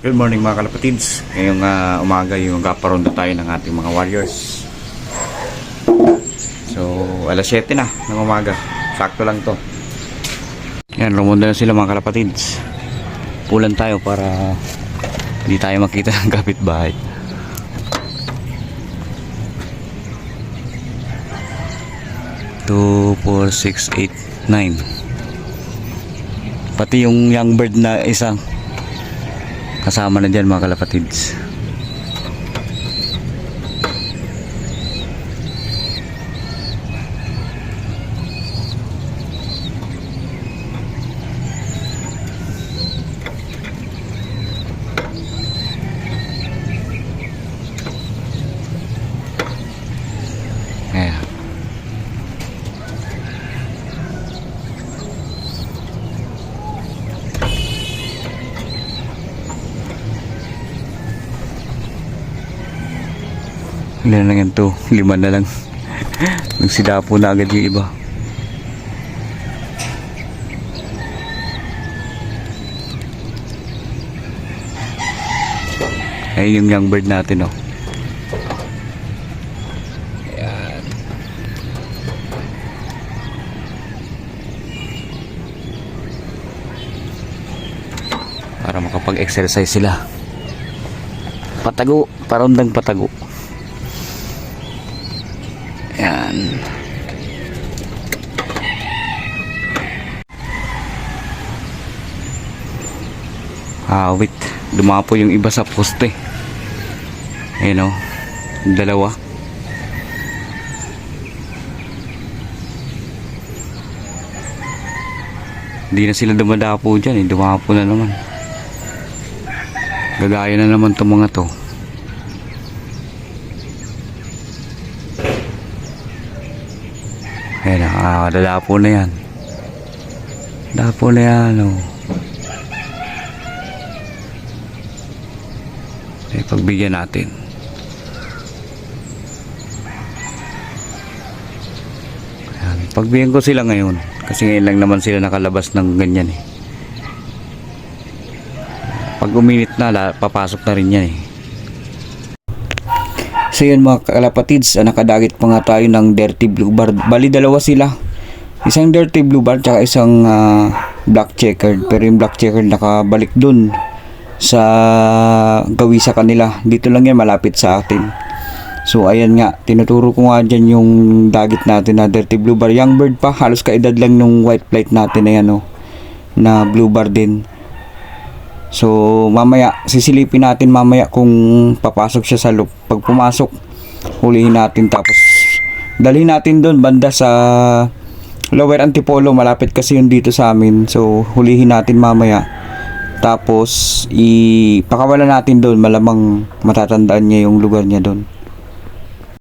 Good morning mga kalapatids. Ngayong umaga yung gaparonda tayo ng ating mga warriors. So alas 7 na ng umaga. Sakto lang to. Yan, rumonda na sila mga kalapatids. Pulan tayo para hindi tayo makita ng kapitbahay. Two, 4, 6, 8, 9. Pati yung young bird na isang kasama na dyan mga kalapatids. Ayan. Ilan lang yan to? 5 na lang. Nagsidapo na agad yung iba. Ayun yung young bird natin, oh. Ayan. Para makapag-exercise sila. Patago, parondang patago. Yan. Wait. Dumapo yung iba sa poste. Ayun, oh. Dalawa. Hindi na sila dumadapo dyan, eh. Dumapo na naman. Gagaya na naman itong mga to. Ayan, dadapo na yan. Dapo na yan, oh. Pagbigyan natin. Ayan, pagbigyan ko sila ngayon. Kasi ngayon lang naman sila nakalabas ng ganyan, eh. Pag uminit na, papasok na rin yan, eh. So yun mga kalapatids, nakadagit pa nga tayo ng dirty blue bar. Bali dalawa sila. Isang dirty blue bar tsaka isang black checkered. Pero yung black checkered nakabalik dun sa gawi sa kanila. Dito lang yan, malapit sa atin. So ayan nga, tinuturo ko nga dyan yung dagit natin na dirty blue bar. Young bird pa, halos kaedad lang nung white flight natin na yan, oh, na blue bar din. So mamaya sisilipin natin mamaya kung papasok siya sa loop. Pag pumasok, hulihin natin tapos dalhin natin doon banda sa Lower Antipolo, malapit kasi yun dito sa amin. So hulihin natin mamaya. Tapos ipakawalan natin doon, malamang matatandaan niya yung lugar niya doon.